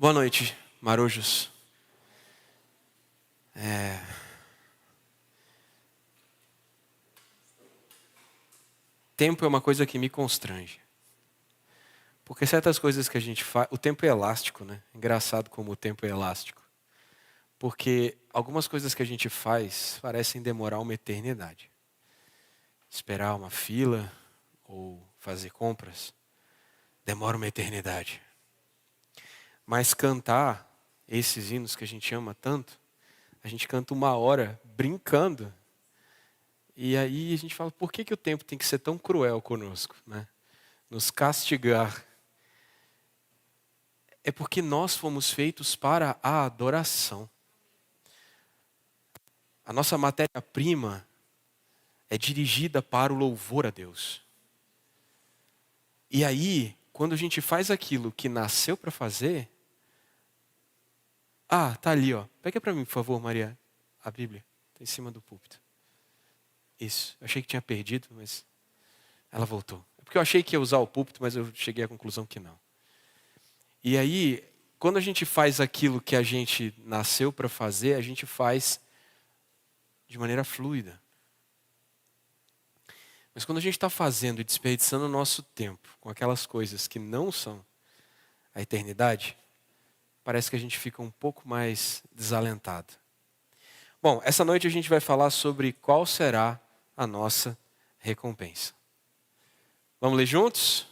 Boa noite, marujos. Tempo é uma coisa que me constrange. Porque certas coisas que a gente faz... O tempo é elástico, né? Engraçado como o tempo é elástico. Porque algumas coisas que a gente faz parecem demorar uma eternidade. Esperar uma fila ou fazer compras demora uma eternidade. Mas cantar esses hinos que a gente ama tanto, a gente canta 1 hora brincando. E aí a gente fala, por que o tempo tem que ser tão cruel conosco, né? Nos castigar. É porque nós fomos feitos para a adoração. A nossa matéria-prima é dirigida para o louvor a Deus. E aí, quando a gente faz aquilo que nasceu para fazer... tá ali, ó. Pega para mim, por favor, Maria, a Bíblia. Está em cima do púlpito. Isso. Eu achei que tinha perdido, mas ela voltou. É porque eu achei que ia usar o púlpito, mas eu cheguei à conclusão que não. E aí, quando a gente faz aquilo que a gente nasceu para fazer, a gente faz de maneira fluida. Mas quando a gente está fazendo e desperdiçando o nosso tempo com aquelas coisas que não são a eternidade, parece que a gente fica um pouco mais desalentado. Bom, essa noite a gente vai falar sobre qual será a nossa recompensa. Vamos ler juntos?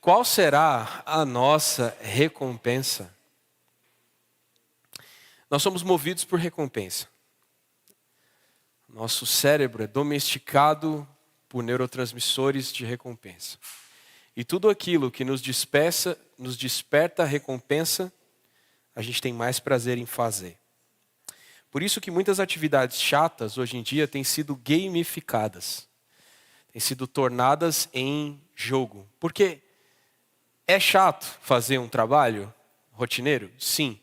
Qual será a nossa recompensa? Nós somos movidos por recompensa. Nosso cérebro é domesticado por neurotransmissores de recompensa. E tudo aquilo que nos desperta recompensa, a gente tem mais prazer em fazer. Por isso que muitas atividades chatas hoje em dia têm sido gamificadas. Têm sido tornadas em jogo. Porque é chato fazer um trabalho rotineiro? Sim.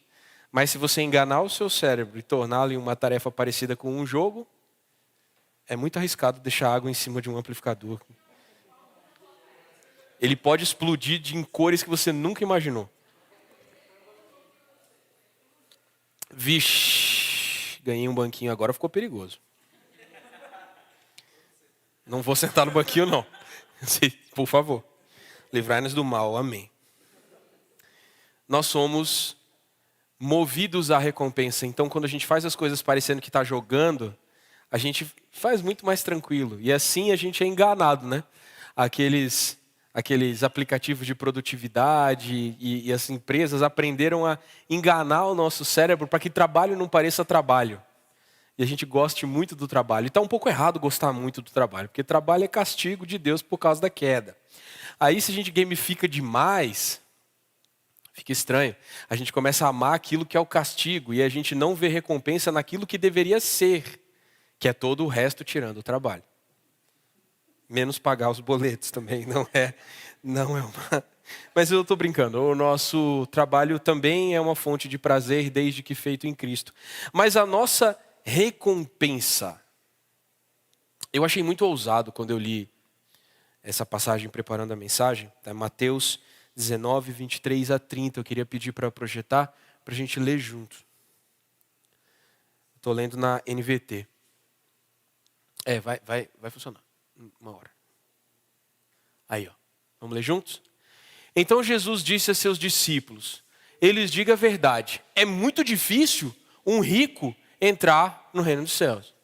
Mas se você enganar o seu cérebro e torná-lo em uma tarefa parecida com um jogo, é muito arriscado deixar água em cima de um amplificador. Ele pode explodir em cores que você nunca imaginou. Vixe, ganhei um banquinho agora, ficou perigoso. Não vou sentar no banquinho, não. Por favor. Livrai-nos do mal, amém. Nós somos movidos à recompensa. Então, quando a gente faz as coisas parecendo que está jogando, a gente faz muito mais tranquilo. E assim a gente é enganado, né? Aqueles aplicativos de produtividade e as empresas aprenderam a enganar o nosso cérebro para que trabalho não pareça trabalho. E a gente goste muito do trabalho. E está um pouco errado gostar muito do trabalho, porque trabalho é castigo de Deus por causa da queda. Aí se a gente gamifica demais, fica estranho. A gente começa a amar aquilo que é o castigo e a gente não vê recompensa naquilo que deveria ser, que é todo o resto tirando o trabalho. Menos pagar os boletos também, não é uma... Mas eu estou brincando, o nosso trabalho também é uma fonte de prazer desde que feito em Cristo. Mas a nossa recompensa, eu achei muito ousado quando eu li essa passagem preparando a mensagem, tá? Mateus 19, 23 a 30, eu queria pedir para projetar, para a gente ler junto. Estou lendo na NVT. Vai funcionar. 1 hora. Aí, ó. Vamos ler juntos? Então Jesus disse a seus discípulos: eles digam a verdade. É muito difícil um rico entrar no reino dos céus.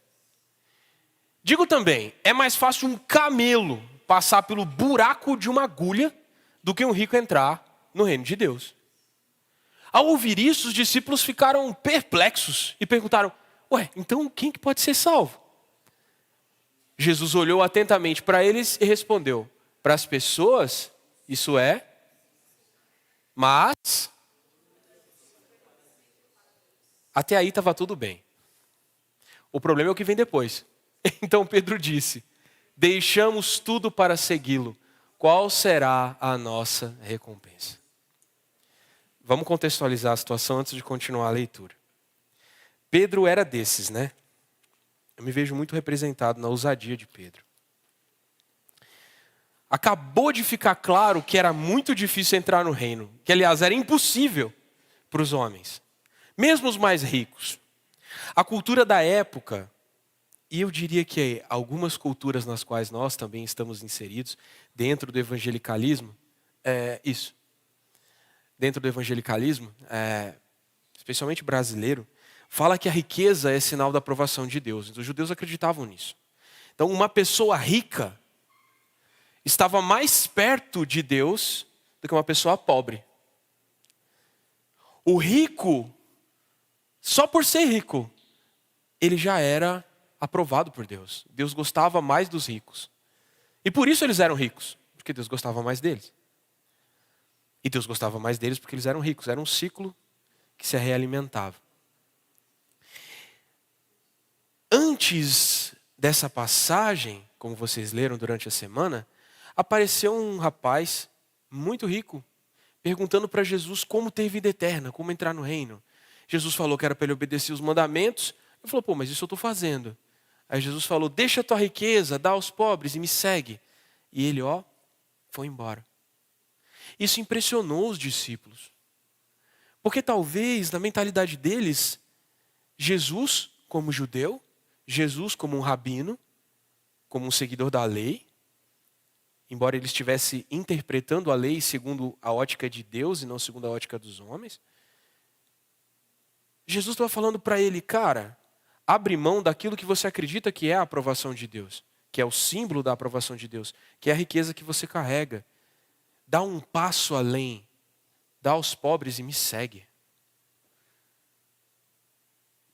Digo também, é mais fácil um camelo passar pelo buraco de uma agulha do que um rico entrar no reino de Deus. Ao ouvir isso, os discípulos ficaram perplexos e perguntaram: então quem que pode ser salvo? Jesus olhou atentamente para eles e respondeu: para as pessoas, isso é, mas até aí estava tudo bem. O problema é o que vem depois. Então Pedro disse: deixamos tudo para segui-lo. Qual será a nossa recompensa? Vamos contextualizar a situação antes de continuar a leitura. Pedro era desses, né? Eu me vejo muito representado na ousadia de Pedro. Acabou de ficar claro que era muito difícil entrar no reino. Que, aliás, era impossível para os homens. Mesmo os mais ricos. A cultura da época, e eu diria que algumas culturas nas quais nós também estamos inseridos, dentro do evangelicalismo, dentro do evangelicalismo, especialmente brasileiro, fala que a riqueza é sinal da aprovação de Deus. Então, os judeus acreditavam nisso. Então, uma pessoa rica estava mais perto de Deus do que uma pessoa pobre. O rico, só por ser rico, ele já era aprovado por Deus. Deus gostava mais dos ricos. E por isso eles eram ricos, porque Deus gostava mais deles. E Deus gostava mais deles porque eles eram ricos. Era um ciclo que se realimentava. Antes dessa passagem, como vocês leram durante a semana, apareceu um rapaz muito rico, perguntando para Jesus como ter vida eterna, como entrar no reino. Jesus falou que era para ele obedecer os mandamentos. Ele falou, pô, mas isso eu estou fazendo. Aí Jesus falou, deixa a tua riqueza, dá aos pobres e me segue. E ele, foi embora. Isso impressionou os discípulos. Porque talvez, na mentalidade deles, Jesus como judeu, Jesus como um rabino, como um seguidor da lei, embora ele estivesse interpretando a lei segundo a ótica de Deus e não segundo a ótica dos homens, Jesus estava falando para ele, cara, abre mão daquilo que você acredita que é a aprovação de Deus, que é o símbolo da aprovação de Deus, que é a riqueza que você carrega. Dá um passo além, dá aos pobres e me segue.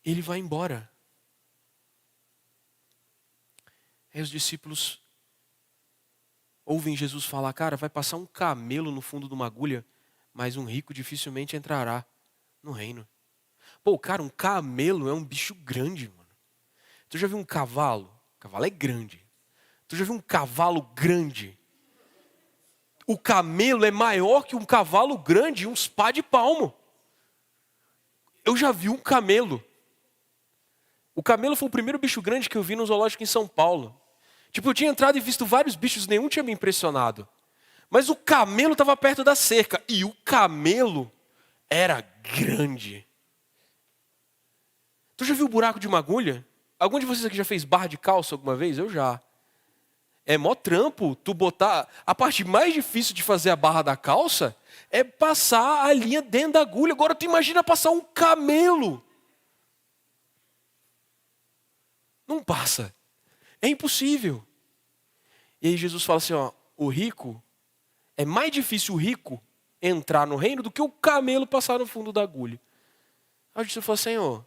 Ele vai embora. Aí os discípulos ouvem Jesus falar, cara, vai passar um camelo no fundo de uma agulha, mas um rico dificilmente entrará no reino. Pô, cara, um camelo é um bicho grande, mano. Tu já viu um cavalo? O cavalo é grande. Tu já viu um cavalo grande? O camelo é maior que um cavalo grande, uns pá de palmo. Eu já vi um camelo. O camelo foi o primeiro bicho grande que eu vi no zoológico em São Paulo. Tipo, eu tinha entrado e visto vários bichos, nenhum tinha me impressionado. Mas o camelo estava perto da cerca. E o camelo era grande. Tu já viu o buraco de uma agulha? Algum de vocês aqui já fez barra de calça alguma vez? Eu já. É mó trampo tu botar... A parte mais difícil de fazer a barra da calça é passar a linha dentro da agulha. Agora tu imagina passar um camelo. Não passa. É impossível. E aí Jesus fala assim, o rico, é mais difícil o rico entrar no reino do que o camelo passar no fundo da agulha. Aí Jesus falou, Senhor,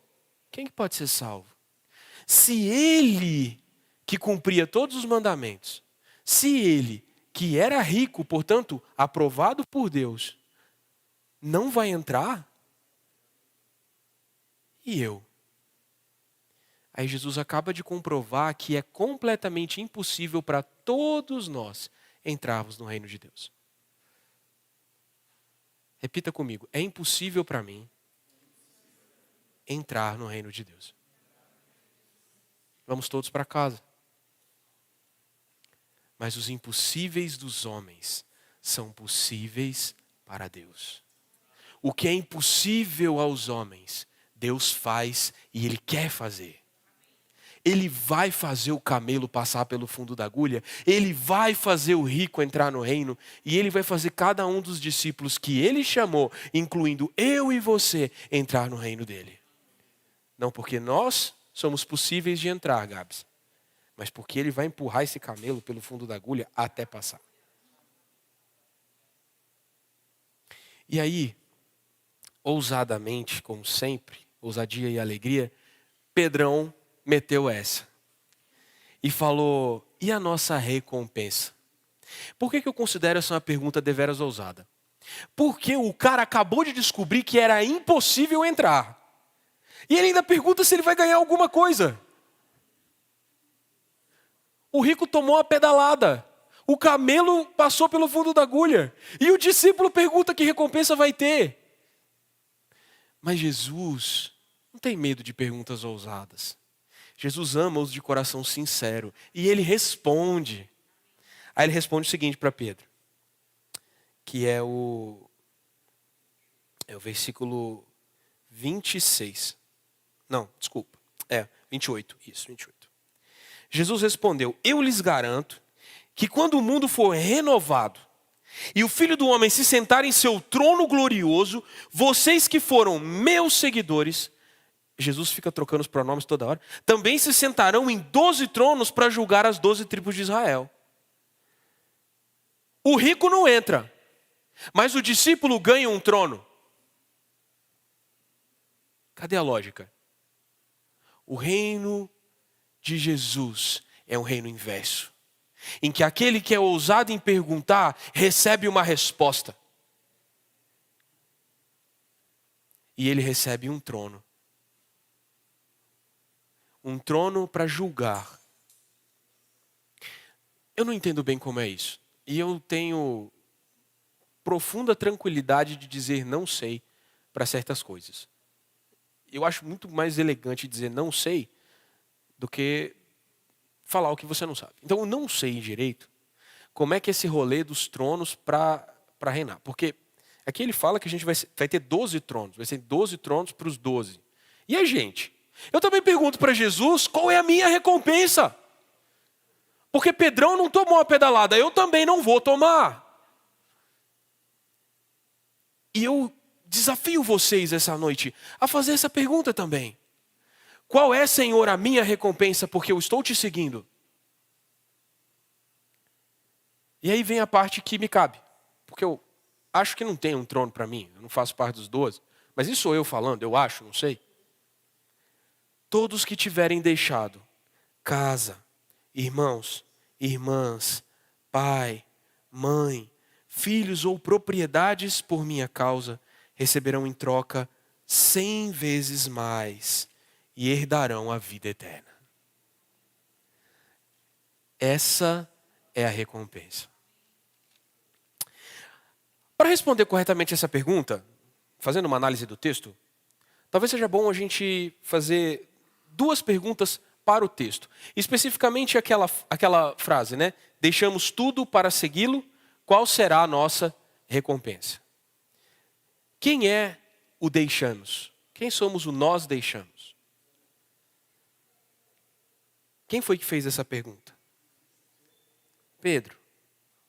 quem que pode ser salvo? Se ele, que cumpria todos os mandamentos, se ele, que era rico, portanto, aprovado por Deus, não vai entrar, e eu? Aí Jesus acaba de comprovar que é completamente impossível para todos nós entrarmos no reino de Deus. Repita comigo, é impossível para mim entrar no reino de Deus. Vamos todos para casa. Mas os impossíveis dos homens são possíveis para Deus. O que é impossível aos homens, Deus faz e Ele quer fazer. Ele vai fazer o camelo passar pelo fundo da agulha, Ele vai fazer o rico entrar no reino, e Ele vai fazer cada um dos discípulos que Ele chamou, incluindo eu e você, entrar no reino dEle. Não porque nós somos possíveis de entrar, Gabs, mas porque Ele vai empurrar esse camelo pelo fundo da agulha até passar. E aí, ousadamente, como sempre, ousadia e alegria, Pedrão meteu essa. E falou, e a nossa recompensa? Por que eu considero essa uma pergunta deveras ousada? Porque o cara acabou de descobrir que era impossível entrar. E ele ainda pergunta se ele vai ganhar alguma coisa. O rico tomou a pedalada. O camelo passou pelo fundo da agulha. E o discípulo pergunta que recompensa vai ter. Mas Jesus não tem medo de perguntas ousadas. Jesus ama os de coração sincero. E Ele responde. Aí ele responde o seguinte para Pedro, que é o versículo 26. Não, desculpa. 28. Isso, 28. Jesus respondeu: eu lhes garanto que quando o mundo for renovado e o Filho do Homem se sentar em seu trono glorioso, vocês que foram meus seguidores, Jesus fica trocando os pronomes toda hora, também se sentarão em 12 tronos para julgar as 12 tribos de Israel. O rico não entra, mas o discípulo ganha um trono. Cadê a lógica? O reino de Jesus é um reino inverso, em que aquele que é ousado em perguntar recebe uma resposta. E ele recebe um trono. Um trono para julgar. Eu não entendo bem como é isso. E eu tenho profunda tranquilidade de dizer não sei para certas coisas. Eu acho muito mais elegante dizer não sei do que falar o que você não sabe. Então eu não sei direito como é que é esse rolê dos tronos para reinar. Porque aqui ele fala que a gente vai ter 12 tronos. Vai ser 12 tronos para os 12. E a gente? Eu também pergunto para Jesus qual é a minha recompensa. Porque Pedrão não tomou uma pedalada, eu também não vou tomar. E eu desafio vocês essa noite a fazer essa pergunta também. Qual é, Senhor, a minha recompensa porque eu estou te seguindo? E aí vem a parte que me cabe. Porque eu acho que não tem um trono para mim, eu não faço parte dos 12. Mas isso sou eu falando, eu acho, não sei. Todos que tiverem deixado casa, irmãos, irmãs, pai, mãe, filhos ou propriedades por minha causa, receberão em troca 100 vezes mais e herdarão a vida eterna. Essa é a recompensa. Para responder corretamente essa pergunta, fazendo uma análise do texto, talvez seja bom a gente fazer 2 perguntas para o texto. Especificamente aquela frase, né? Deixamos tudo para segui-lo, qual será a nossa recompensa? Quem é o deixamos? Quem somos o nós deixamos? Quem foi que fez essa pergunta? Pedro,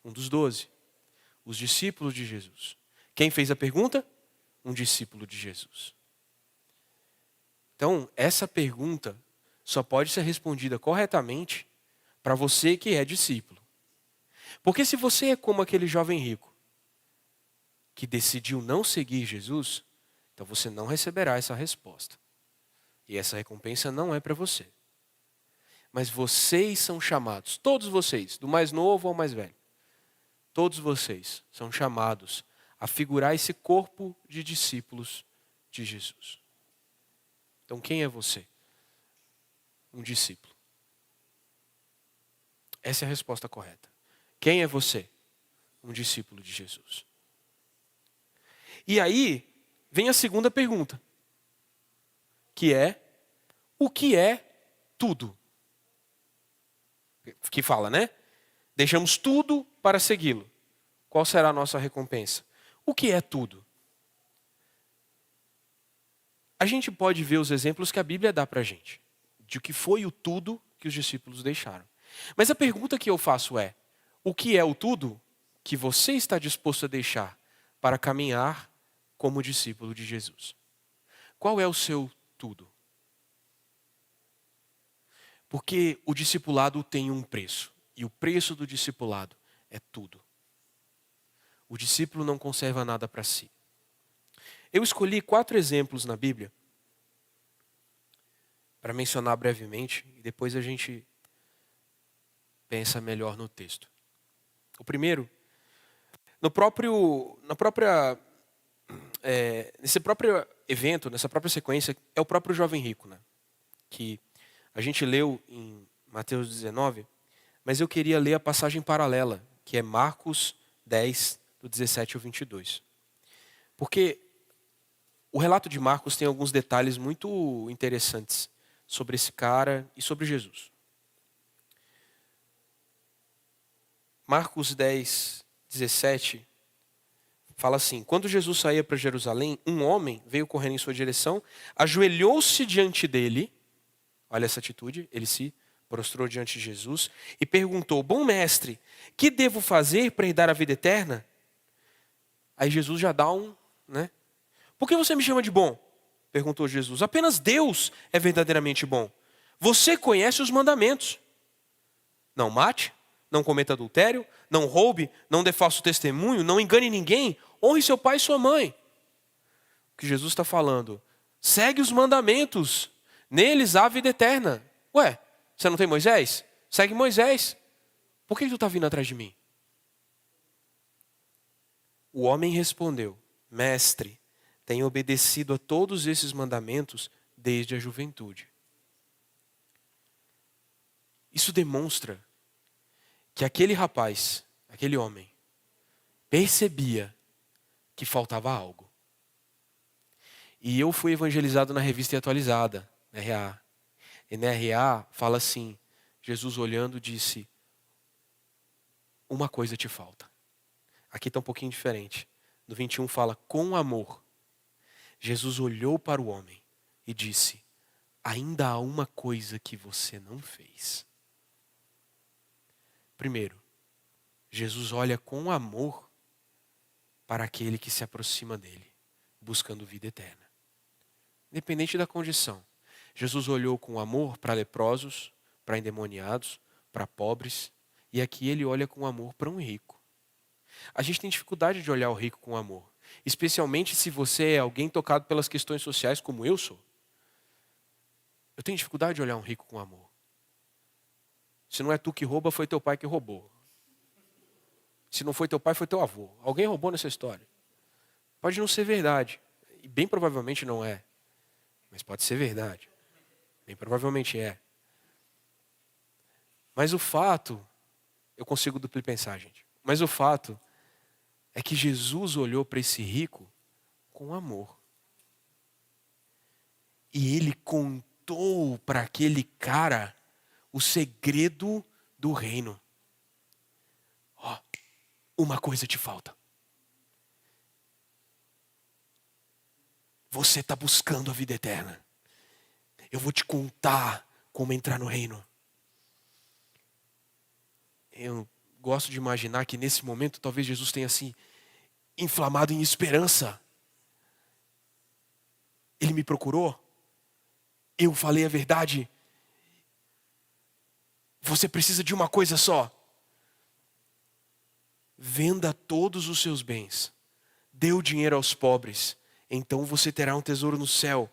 um dos 12. Os discípulos de Jesus. Quem fez a pergunta? Um discípulo de Jesus. Então, essa pergunta só pode ser respondida corretamente para você que é discípulo. Porque se você é como aquele jovem rico que decidiu não seguir Jesus, então você não receberá essa resposta. E essa recompensa não é para você. Mas vocês são chamados, todos vocês, do mais novo ao mais velho, todos vocês são chamados a figurar esse corpo de discípulos de Jesus. Então quem é você? Um discípulo. Essa é a resposta correta. Quem é você? Um discípulo de Jesus. E aí vem a segunda pergunta, que é: o que é tudo? Que fala, né? Deixamos tudo para segui-lo. Qual será a nossa recompensa? O que é tudo? A gente pode ver os exemplos que a Bíblia dá para a gente, de o que foi o tudo que os discípulos deixaram. Mas a pergunta que eu faço é: o que é o tudo que você está disposto a deixar para caminhar como discípulo de Jesus? Qual é o seu tudo? Porque o discipulado tem um preço. E o preço do discipulado é tudo. O discípulo não conserva nada para si. Eu escolhi 4 exemplos na Bíblia para mencionar brevemente e depois a gente pensa melhor no texto. O primeiro, nesse próprio evento, nessa própria sequência, é o próprio jovem rico, né? Que a gente leu em Mateus 19, mas eu queria ler a passagem paralela, que é Marcos 10, do 17 ao 22. Porque o relato de Marcos tem alguns detalhes muito interessantes sobre esse cara e sobre Jesus. Marcos 10, 17, fala assim: quando Jesus saía para Jerusalém, um homem veio correndo em sua direção, ajoelhou-se diante dele, olha essa atitude, ele se prostrou diante de Jesus e perguntou: bom mestre, que devo fazer para herdar a vida eterna? Aí Jesus já dá né? Por que você me chama de bom? Perguntou Jesus. Apenas Deus é verdadeiramente bom. Você conhece os mandamentos. Não mate, não cometa adultério, não roube, não dê falso testemunho, não engane ninguém, honre seu pai e sua mãe. O que Jesus está falando? Segue os mandamentos, neles há vida eterna. Ué, você não tem Moisés? Segue Moisés. Por que tu está vindo atrás de mim? O homem respondeu: mestre, tenho obedecido a todos esses mandamentos desde a juventude. Isso demonstra que aquele rapaz, aquele homem, percebia que faltava algo. E eu fui evangelizado na Revista Atualizada, NRA. E na NRA fala assim, Jesus olhando disse: uma coisa te falta. Aqui está um pouquinho diferente. No 21 fala: com amor. Jesus olhou para o homem e disse: ainda há uma coisa que você não fez. Primeiro, Jesus olha com amor para aquele que se aproxima dele, buscando vida eterna. Independente da condição. Jesus olhou com amor para leprosos, para endemoniados, para pobres, e aqui ele olha com amor para um rico. A gente tem dificuldade de olhar o rico com amor, especialmente se você é alguém tocado pelas questões sociais como eu sou. Eu tenho dificuldade de olhar um rico com amor. Se não é tu que rouba, foi teu pai que roubou. Se não foi teu pai, foi teu avô. Alguém roubou nessa história. Pode não ser verdade, e bem provavelmente não é, mas pode ser verdade. Bem provavelmente é. Mas o fato, eu consigo duplo pensar, gente. Mas o fato é que Jesus olhou para esse rico com amor. E ele contou para aquele cara o segredo do reino. Ó, uma coisa te falta. Você está buscando a vida eterna. Eu vou te contar como entrar no reino. Eu gosto de imaginar que nesse momento talvez Jesus tenha assim inflamado em esperança. Ele me procurou. Eu falei a verdade. Você precisa de uma coisa só. Venda todos os seus bens. Dê o dinheiro aos pobres. Então você terá um tesouro no céu.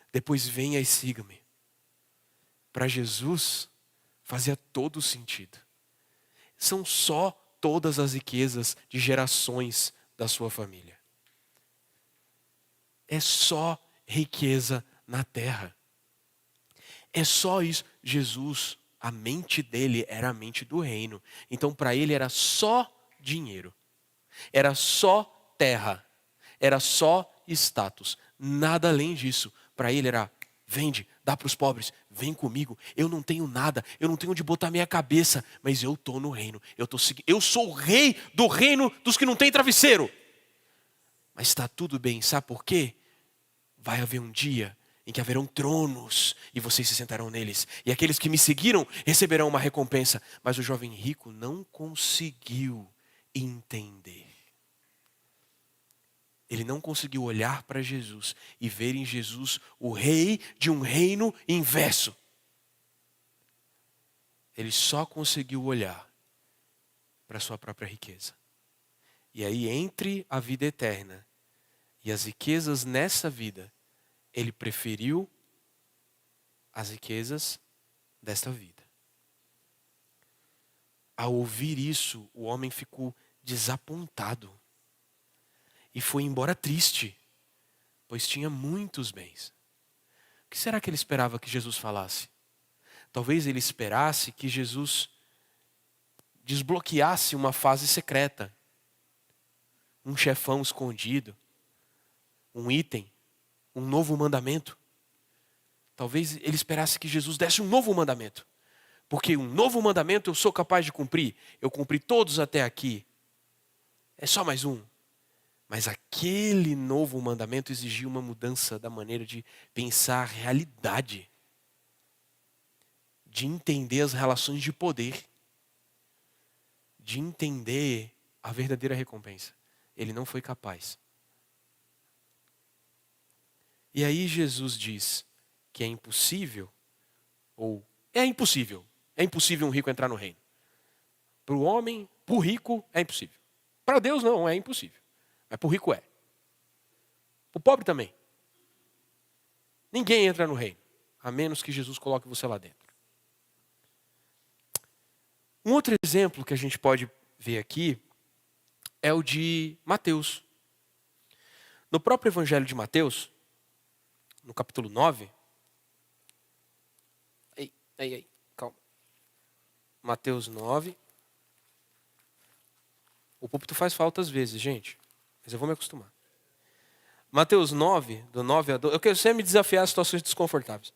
Depois venha e siga-me. Para Jesus, fazia todo sentido. São só todas as riquezas de gerações da sua família. É só riqueza na terra. É só isso. Jesus, a mente dele era a mente do reino. Então para ele era só dinheiro. Era só terra. Era só status. Nada além disso. Para ele era: vende, dá para os pobres, vem comigo. Eu não tenho nada, eu não tenho onde botar minha cabeça, mas eu estou no reino. Eu sou o rei do reino dos que não têm travesseiro. Mas está tudo bem, sabe por quê? Vai haver um dia em que haverão tronos e vocês se sentarão neles. E aqueles que me seguiram receberão uma recompensa. Mas o jovem rico não conseguiu entender. Ele não conseguiu olhar para Jesus e ver em Jesus o rei de um reino inverso. Ele só conseguiu olhar para a sua própria riqueza. E aí, entre a vida eterna e as riquezas nessa vida, ele preferiu as riquezas desta vida. Ao ouvir isso, o homem ficou desapontado. E foi embora triste, pois tinha muitos bens. O que será que ele esperava que Jesus falasse? Talvez ele esperasse que Jesus desbloqueasse uma fase secreta. Um chefão escondido. Um item. Um novo mandamento. Talvez ele esperasse que Jesus desse um novo mandamento. Porque um novo mandamento eu sou capaz de cumprir. Eu cumpri todos até aqui. É só mais um. Mas aquele novo mandamento exigia uma mudança da maneira de pensar a realidade. De entender as relações de poder. De entender a verdadeira recompensa. Ele não foi capaz. E aí Jesus diz que é impossível, ou é impossível um rico entrar no reino. Para o homem, para o rico, é impossível. Para Deus não, é impossível. Mas para o rico é. Para o pobre também. Ninguém entra no reino, a menos que Jesus coloque você lá dentro. Um outro exemplo que a gente pode ver aqui é o de Mateus. No próprio Evangelho de Mateus, no capítulo 9. Calma. Mateus 9. O púlpito faz falta às vezes, gente. Mas eu vou me acostumar. Mateus 9, do 9 a 12. Eu quero sempre me desafiar a situações desconfortáveis.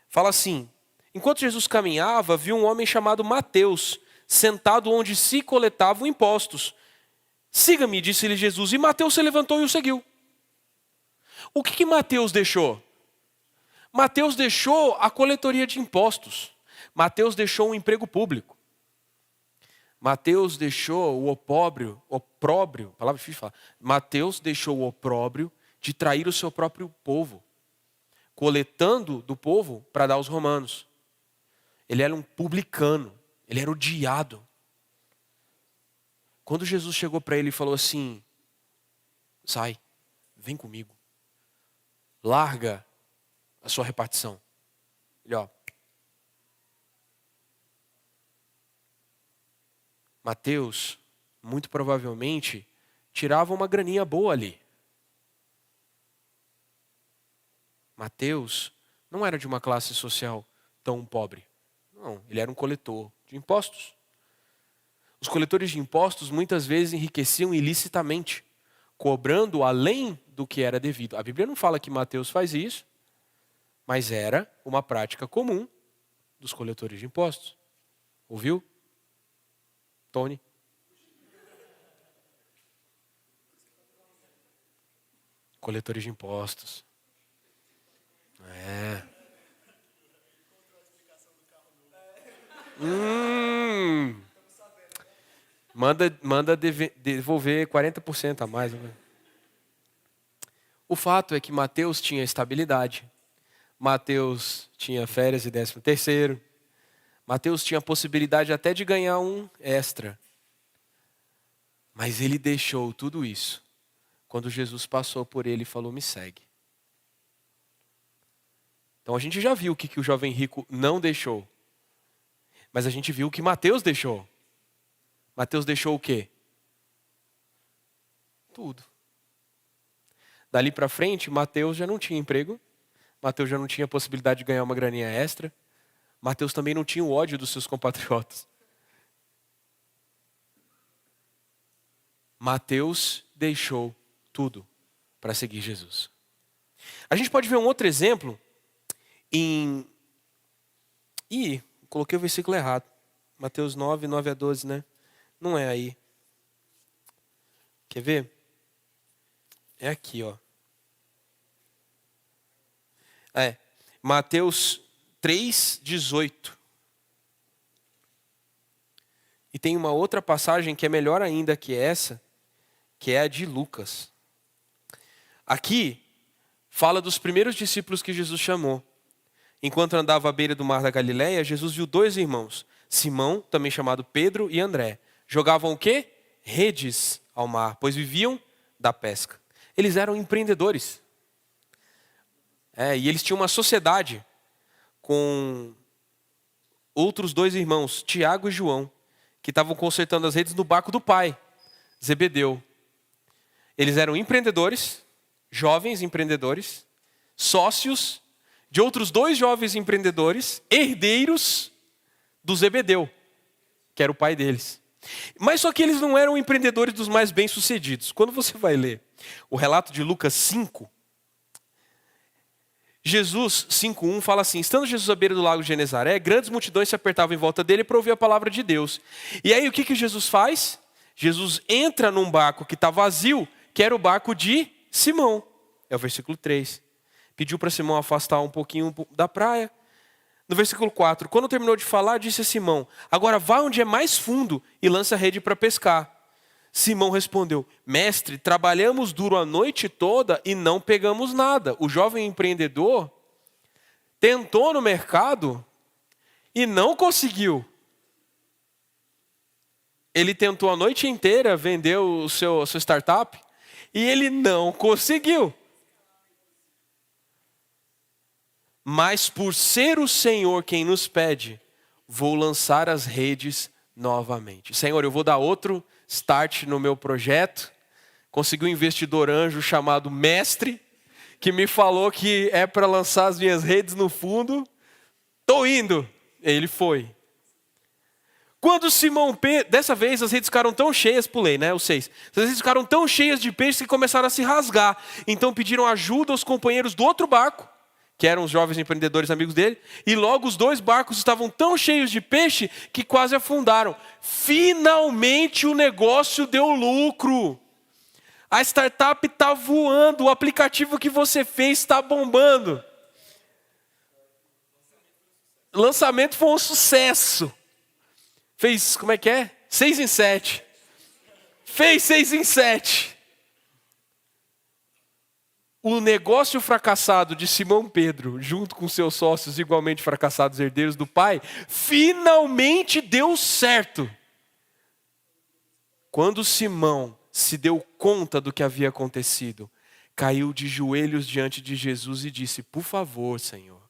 Fala assim: enquanto Jesus caminhava, viu um homem chamado Mateus, sentado onde se coletavam impostos. Siga-me, disse-lhe Jesus. E Mateus se levantou e o seguiu. O que Mateus deixou? Mateus deixou a coletoria de impostos. Mateus deixou um emprego público. Mateus deixou o opróbrio, palavra difícil de falar. Mateus deixou o opróbrio de trair o seu próprio povo, coletando do povo para dar aos romanos. Ele era um publicano, ele era odiado. Quando Jesus chegou para ele e falou assim: sai, vem comigo, larga a sua repartição. Ele, Mateus, muito provavelmente, tirava uma graninha boa ali. Mateus não era de uma classe social tão pobre. Não, ele era um coletor de impostos. Os coletores de impostos muitas vezes enriqueciam ilicitamente, cobrando além do que era devido. A Bíblia não fala que Mateus faz isso, mas era uma prática comum dos coletores de impostos. Ouviu? Tony? Coletores de impostos. Manda devolver 40% a mais. O fato é que Mateus tinha estabilidade. Mateus tinha férias e 13º. Mateus tinha a possibilidade até de ganhar um extra. Mas ele deixou tudo isso quando Jesus passou por ele e falou: me segue. Então a gente já viu o que o jovem rico não deixou. Mas a gente viu o que Mateus deixou. Mateus deixou o quê? Tudo. Dali para frente, Mateus já não tinha emprego. Mateus já não tinha possibilidade de ganhar uma graninha extra. Mateus também não tinha o ódio dos seus compatriotas. Mateus deixou tudo para seguir Jesus. A gente pode ver um outro exemplo em... coloquei o versículo errado. Mateus 9, 9 a 12, né? Não é aí. Quer ver? É aqui, ó. Mateus 3, 18. E tem uma outra passagem que é melhor ainda que essa, que é a de Lucas. Aqui, fala dos primeiros discípulos que Jesus chamou. Enquanto andava à beira do mar da Galileia, Jesus viu 2 irmãos, Simão, também chamado Pedro, e André. Jogavam o quê? Redes ao mar, pois viviam da pesca. Eles eram empreendedores. E eles tinham uma sociedade com outros 2 irmãos, Tiago e João, que estavam consertando as redes no barco do pai, Zebedeu. Eles eram empreendedores, jovens empreendedores, sócios de outros 2 jovens empreendedores, herdeiros do Zebedeu, que era o pai deles. Mas só que eles não eram empreendedores dos mais bem-sucedidos. Quando você vai ler o relato de Lucas 5, Jesus 5:1 fala assim: estando Jesus à beira do lago de Genezaré, grandes multidões se apertavam em volta dele para ouvir a palavra de Deus. E aí o que Jesus faz? Jesus entra num barco que está vazio, que era o barco de Simão. É o versículo 3. Pediu para Simão afastar um pouquinho da praia. No versículo 4, quando terminou de falar, disse a Simão: agora vá onde é mais fundo e lance a rede para pescar. Simão respondeu: mestre, trabalhamos duro a noite toda e não pegamos nada. O jovem empreendedor tentou no mercado e não conseguiu. Ele tentou a noite inteira vender a sua startup e ele não conseguiu. Mas por ser o Senhor quem nos pede, vou lançar as redes novamente. Senhor, eu vou dar outro start no meu projeto. Consegui um investidor anjo chamado Mestre, que me falou que é para lançar as minhas redes no fundo. Estou indo. Ele foi. Quando Simão Pedro, dessa vez as redes ficaram tão cheias, pulei, né, os 6. As redes ficaram tão cheias de peixes que começaram a se rasgar. Então pediram ajuda aos companheiros do outro barco, que eram os jovens empreendedores amigos dele, e logo os 2 barcos estavam tão cheios de peixe que quase afundaram. Finalmente o negócio deu lucro. A startup está voando, o aplicativo que você fez está bombando. O lançamento foi um sucesso. Fez, como é que é? 6 em 7. Fez 6 em 7. O negócio fracassado de Simão Pedro, junto com seus sócios igualmente fracassados, herdeiros do pai, finalmente deu certo. Quando Simão se deu conta do que havia acontecido, caiu de joelhos diante de Jesus e disse: por favor, Senhor,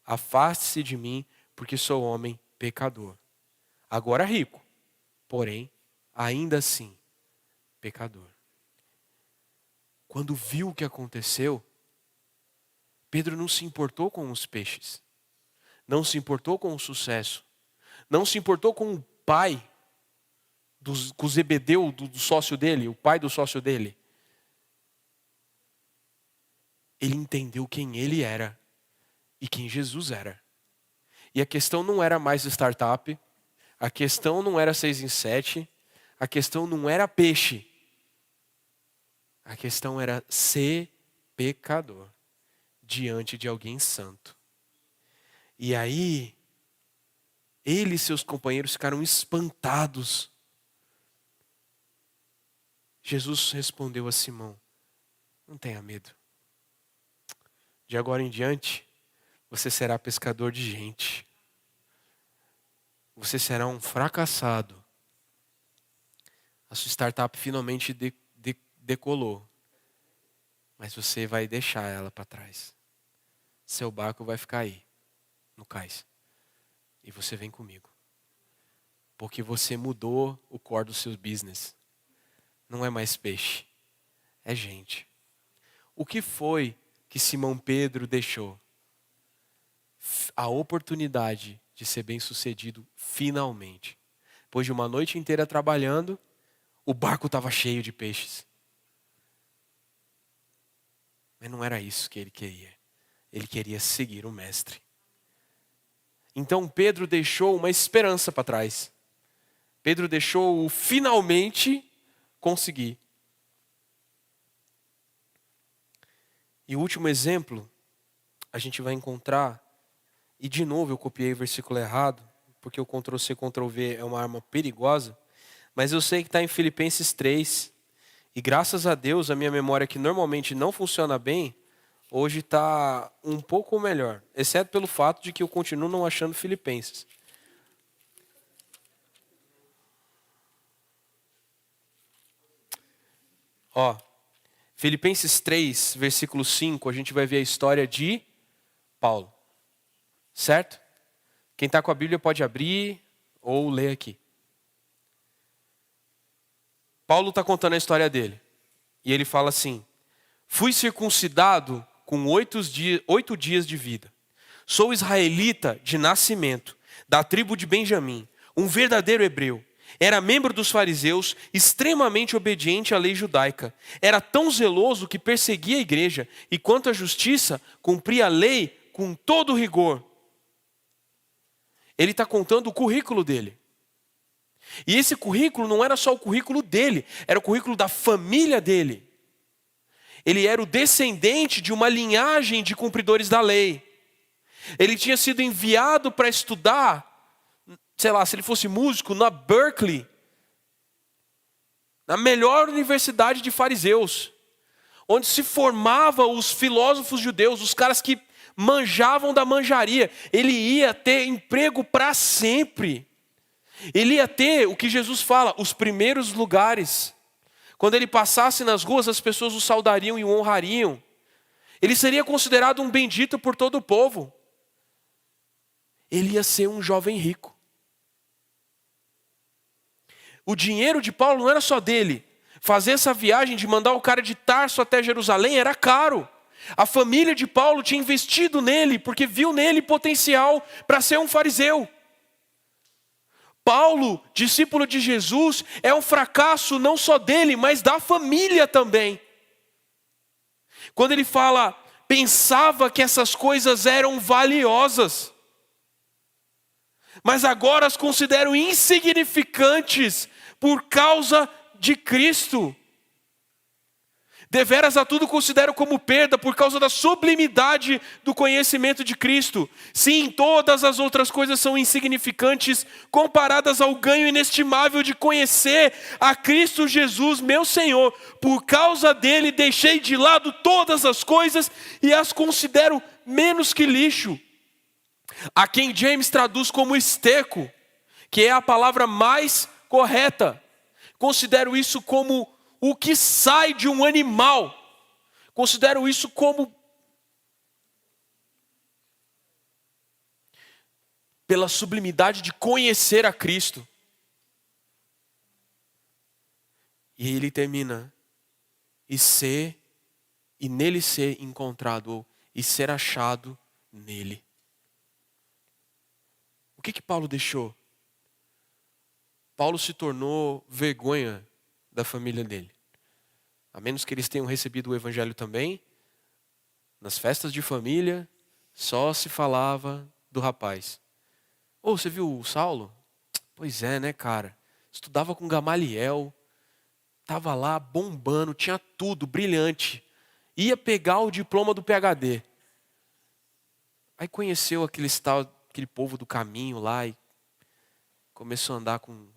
afaste-se de mim, porque sou homem pecador. Agora rico, porém, ainda assim, pecador. Quando viu o que aconteceu, Pedro não se importou com os peixes, não se importou com o sucesso, não se importou com o pai, com o Zebedeu, do sócio dele, o pai do sócio dele. Ele entendeu quem ele era e quem Jesus era. E a questão não era mais startup, a questão não era 6 em 7, a questão não era peixe. A questão era ser pecador diante de alguém santo. E aí, ele e seus companheiros ficaram espantados. Jesus respondeu a Simão: não tenha medo. De agora em diante, você será pescador de gente. Você será um fracassado. A sua startup finalmente decolou. Mas você vai deixar ela para trás. Seu barco vai ficar aí, no cais. E você vem comigo. Porque você mudou o core do seu business. Não é mais peixe, é gente. O que foi que Simão Pedro deixou? A oportunidade de ser bem-sucedido finalmente. Depois de uma noite inteira trabalhando, o barco estava cheio de peixes. Mas não era isso que ele queria. Ele queria seguir o mestre. Então Pedro deixou uma esperança para trás. Pedro deixou o finalmente conseguir. E o último exemplo, a gente vai encontrar, e de novo eu copiei o versículo errado, porque o Ctrl+C, Ctrl+V é uma arma perigosa, mas eu sei que está em Filipenses 3, e graças a Deus a minha memória, que normalmente não funciona bem, hoje está um pouco melhor, exceto pelo fato de que eu continuo não achando Filipenses. Ó, Filipenses 3, versículo 5, a gente vai ver a história de Paulo. Certo? Quem está com a Bíblia pode abrir ou ler aqui. Paulo está contando a história dele. E ele fala assim: fui circuncidado com 8 dias de vida. Sou israelita de nascimento, da tribo de Benjamim, um verdadeiro hebreu. Era membro dos fariseus, extremamente obediente à lei judaica. Era tão zeloso que perseguia a igreja e, quanto à justiça, cumpria a lei com todo rigor. Ele está contando o currículo dele. E esse currículo não era só o currículo dele, era o currículo da família dele. Ele era o descendente de uma linhagem de cumpridores da lei. Ele tinha sido enviado para estudar, sei lá, se ele fosse músico, na Berkeley, na melhor universidade de fariseus, onde se formavam os filósofos judeus, os caras que manjavam da manjaria. Ele ia ter emprego para sempre. Ele ia ter, o que Jesus fala, os primeiros lugares. Quando ele passasse nas ruas, as pessoas o saudariam e o honrariam. Ele seria considerado um bendito por todo o povo. Ele ia ser um jovem rico. O dinheiro de Paulo não era só dele. Fazer essa viagem de mandar o cara de Tarso até Jerusalém era caro. A família de Paulo tinha investido nele, porque viu nele potencial para ser um fariseu. Paulo, discípulo de Jesus, é um fracasso não só dele, mas da família também. Quando ele fala, pensava que essas coisas eram valiosas, mas agora as considero insignificantes por causa de Cristo. Deveras a tudo considero como perda por causa da sublimidade do conhecimento de Cristo. Sim, todas as outras coisas são insignificantes comparadas ao ganho inestimável de conhecer a Cristo Jesus, meu Senhor. Por causa dele deixei de lado todas as coisas e as considero menos que lixo. A King James traduz como esterco, que é a palavra mais correta. Considero isso como o que sai de um animal. Considero isso como pela sublimidade de conhecer a Cristo. E ele termina, e nele ser encontrado, ou e ser achado nele. O que Paulo deixou? Paulo se tornou vergonha da família dele. A menos que eles tenham recebido o evangelho também, nas festas de família, só se falava do rapaz. Ô, você viu o Saulo? Pois é, né, cara? Estudava com Gamaliel, estava lá bombando, tinha tudo, brilhante. Ia pegar o diploma do PhD. Aí conheceu aquele povo do caminho lá e começou a andar com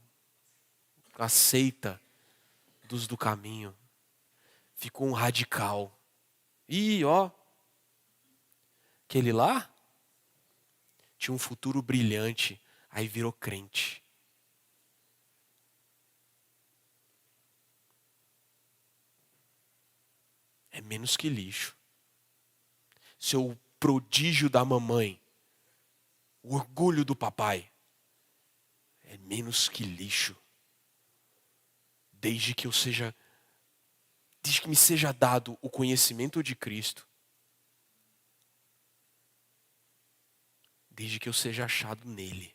a seita dos do caminho. Ficou um radical. E ó, aquele lá tinha um futuro brilhante, aí virou crente. É menos que lixo. Seu prodígio da mamãe, o orgulho do papai, é menos que lixo. Desde que me seja dado o conhecimento de Cristo, desde que eu seja achado nele.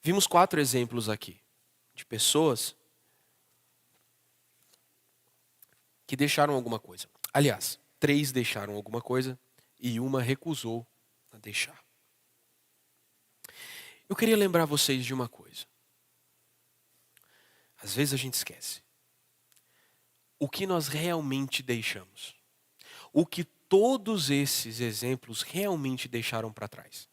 Vimos 4 exemplos aqui de pessoas que deixaram alguma coisa. Aliás, 3 deixaram alguma coisa e uma recusou a deixar. Eu queria lembrar vocês de uma coisa. Às vezes a gente esquece. O que nós realmente deixamos. O que todos esses exemplos realmente deixaram para trás.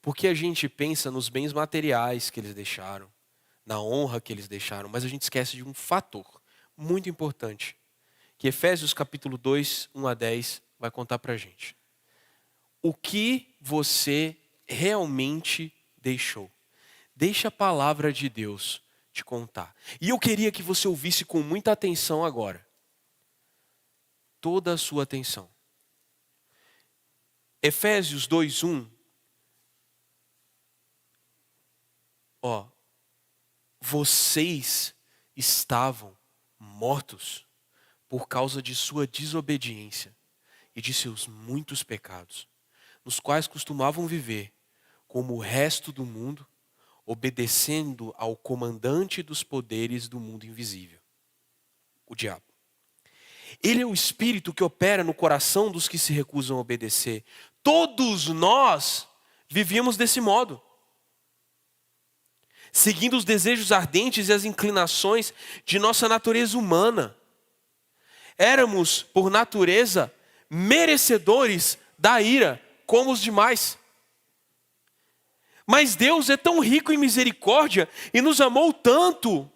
Porque a gente pensa nos bens materiais que eles deixaram, na honra que eles deixaram, mas a gente esquece de um fator muito importante, que Efésios capítulo 2, 1 a 10 vai contar para a gente. O que você realmente deixou. Deixa a palavra de Deus te contar. E eu queria que você ouvisse com muita atenção agora. Toda a sua atenção. Efésios 2:1. Vocês estavam mortos por causa de sua desobediência e de seus muitos pecados, nos quais costumavam viver, como o resto do mundo, obedecendo ao comandante dos poderes do mundo invisível, o diabo. Ele é o espírito que opera no coração dos que se recusam a obedecer. Todos nós vivíamos desse modo, seguindo os desejos ardentes e as inclinações de nossa natureza humana. Éramos, por natureza, merecedores da ira, como os demais. Mas Deus é tão rico em misericórdia e nos amou tanto,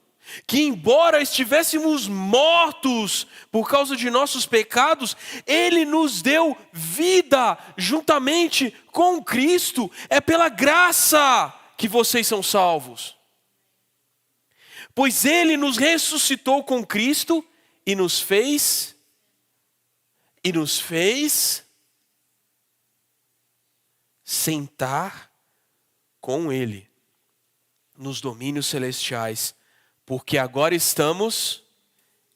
que embora estivéssemos mortos por causa de nossos pecados, Ele nos deu vida juntamente com Cristo. É pela graça que vocês são salvos. Pois Ele nos ressuscitou com Cristo e nos fez sentar com Ele nos domínios celestiais, porque agora estamos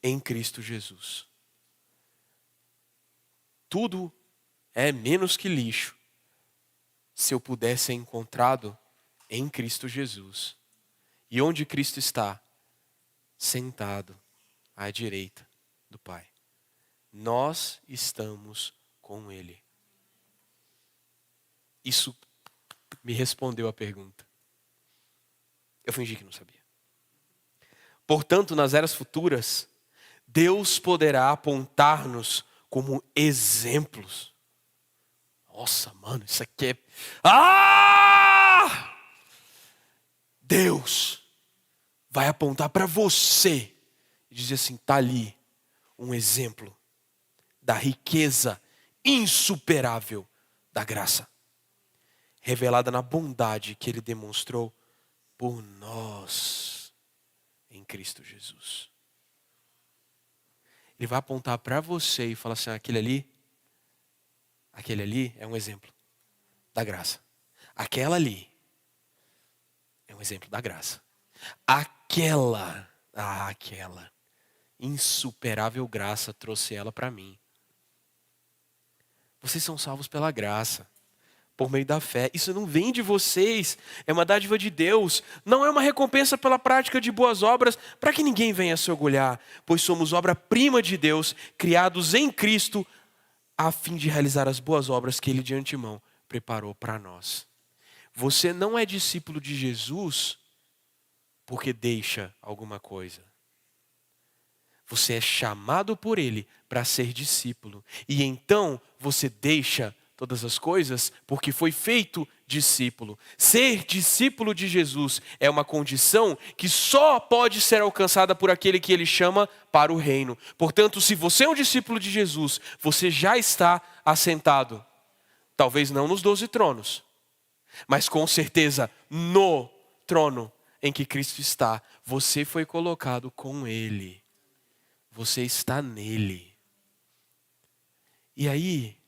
em Cristo Jesus. Tudo é menos que lixo se eu puder ser encontrado em Cristo Jesus. E onde Cristo está? Sentado à direita do Pai. Nós estamos com Ele. Isso me respondeu a pergunta. Eu fingi que não sabia. Portanto, nas eras futuras, Deus poderá apontar-nos como exemplos. Nossa, mano, isso aqui é... Deus vai apontar para você e dizer assim, está ali um exemplo da riqueza insuperável da graça, revelada na bondade que Ele demonstrou por nós em Cristo Jesus. Ele vai apontar para você e falar assim, aquele ali é um exemplo da graça. Aquela ali é um exemplo da graça. Aquela insuperável graça trouxe ela para mim. Vocês são salvos pela graça, por meio da fé. Isso não vem de vocês, é uma dádiva de Deus. Não é uma recompensa pela prática de boas obras, para que ninguém venha se orgulhar, pois somos obra-prima de Deus, criados em Cristo, a fim de realizar as boas obras que Ele de antemão preparou para nós. Você não é discípulo de Jesus porque deixa alguma coisa. Você é chamado por Ele para ser discípulo. E então você deixa todas as coisas porque foi feito discípulo. Ser discípulo de Jesus é uma condição que só pode ser alcançada por aquele que Ele chama para o reino. Portanto, se você é um discípulo de Jesus, você já está assentado. Talvez não nos 12 tronos, mas com certeza no trono em que Cristo está. Você foi colocado com Ele. Você está nele. E aí,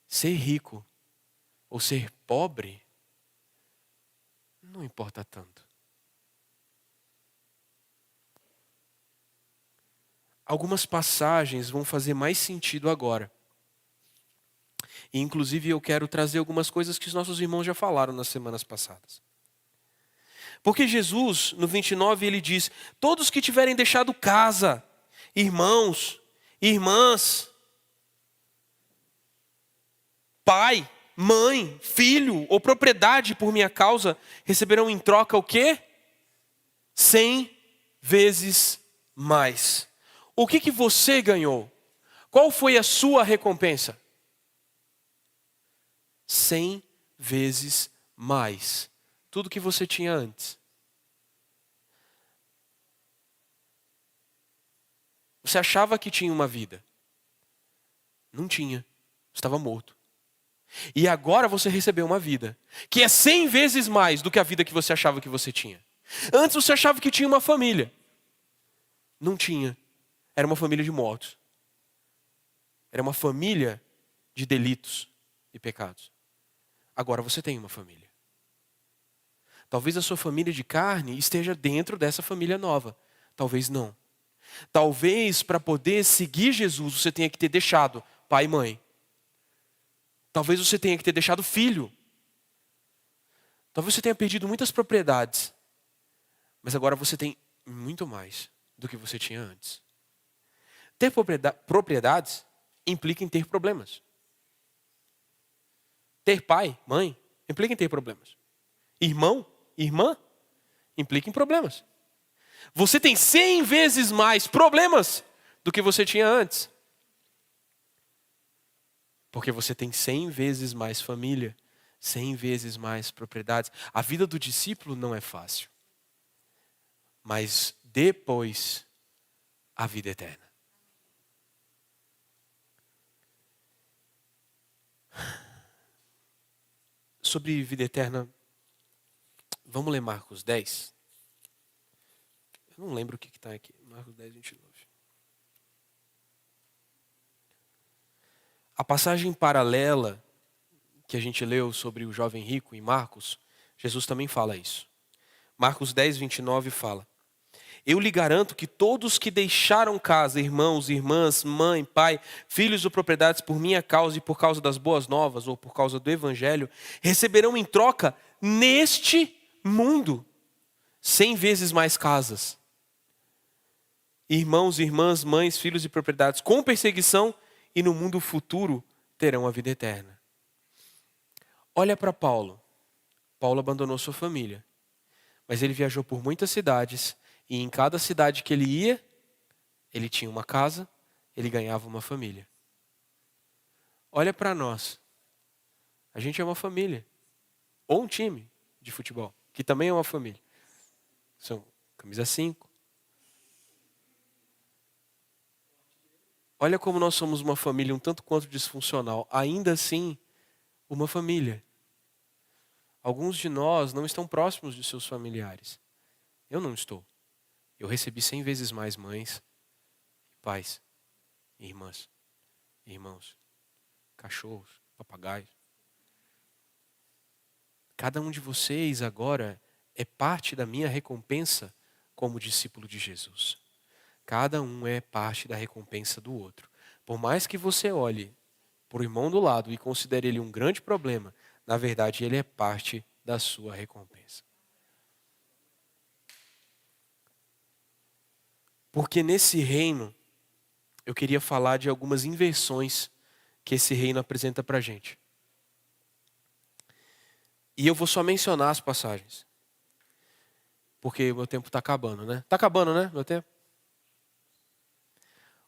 ser rico ou ser pobre não importa tanto. Algumas passagens vão fazer mais sentido agora. E inclusive eu quero trazer algumas coisas que os nossos irmãos já falaram nas semanas passadas. Porque Jesus, no 29, ele diz, todos que tiverem deixado casa, irmãos, irmãs, pai, mãe, filho ou propriedade por minha causa, receberão em troca o quê? 100 vezes mais. O que você ganhou? Qual foi a sua recompensa? 100 vezes mais. Tudo que você tinha antes. Você achava que tinha uma vida. Não tinha. Estava morto. E agora você recebeu uma vida que é 100 vezes mais do que a vida que você achava que você tinha. Antes você achava que tinha uma família. Não tinha. Era uma família de mortos. Era uma família de delitos e pecados. Agora você tem uma família. Talvez a sua família de carne esteja dentro dessa família nova. Talvez não. Talvez para poder seguir Jesus você tenha que ter deixado pai e mãe. Talvez você tenha que ter deixado filho. Talvez você tenha perdido muitas propriedades, mas agora você tem muito mais do que você tinha antes. Ter propriedades implica em ter problemas. Ter pai, mãe, implica em ter problemas. Irmão, irmã, implica em problemas. Você tem 100 vezes mais problemas do que você tinha antes. Porque você tem 100 vezes mais família, 100 vezes mais propriedades. A vida do discípulo não é fácil. Mas depois, a vida eterna. Sobre vida eterna, vamos ler Marcos 10. Eu não lembro o que está aqui. Marcos 10, 29. A passagem paralela que a gente leu sobre o jovem rico em Marcos, Jesus também fala isso. Marcos 10, 29 fala: eu lhe garanto que todos que deixaram casa, irmãos, irmãs, mãe, pai, filhos ou propriedades por minha causa e por causa das boas novas ou por causa do evangelho, receberão em troca neste mundo 100 vezes mais casas, irmãos, irmãs, mães, filhos e propriedades com perseguição, e no mundo futuro terão a vida eterna. Olha para Paulo. Paulo abandonou sua família, mas ele viajou por muitas cidades, e em cada cidade que ele ia, ele tinha uma casa, ele ganhava uma família. Olha para nós. A gente é uma família. Ou um time de futebol, que também é uma família. São camisa 5. Olha como nós somos uma família um tanto quanto disfuncional. Ainda assim, uma família. Alguns de nós não estão próximos de seus familiares. Eu não estou. Eu recebi 100 vezes mais mães, pais, irmãs, irmãos, cachorros, papagaios. Cada um de vocês agora é parte da minha recompensa como discípulo de Jesus. Cada um é parte da recompensa do outro. Por mais que você olhe para o irmão do lado e considere ele um grande problema, na verdade ele é parte da sua recompensa. Porque nesse reino, eu queria falar de algumas inversões que esse reino apresenta para a gente. E eu vou só mencionar as passagens. Porque o meu tempo está acabando, né? Está acabando, né, meu tempo?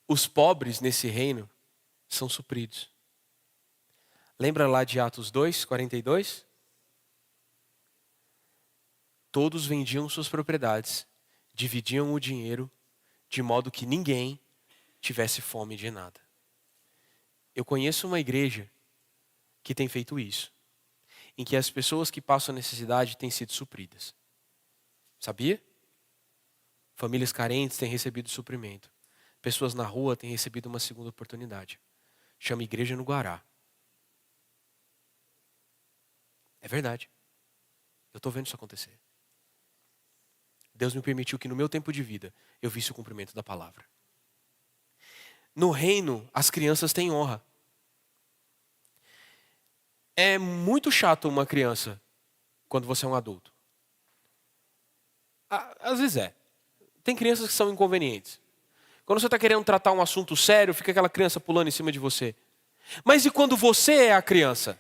Os pobres nesse reino são supridos. Lembra lá de Atos 2, 42? Todos vendiam suas propriedades, dividiam o dinheiro, de modo que ninguém tivesse fome de nada. Eu conheço uma igreja que tem feito isso, em que as pessoas que passam necessidade têm sido supridas. Sabia? Famílias carentes têm recebido suprimento. Pessoas na rua têm recebido uma segunda oportunidade. Chama Igreja no Guará. É verdade. Eu estou vendo isso acontecer. Deus me permitiu que no meu tempo de vida eu visse o cumprimento da palavra. No reino, as crianças têm honra. É muito chato uma criança quando você é um adulto. Às vezes é. Tem crianças que são inconvenientes. Quando você está querendo tratar um assunto sério, fica aquela criança pulando em cima de você. Mas e quando você é a criança?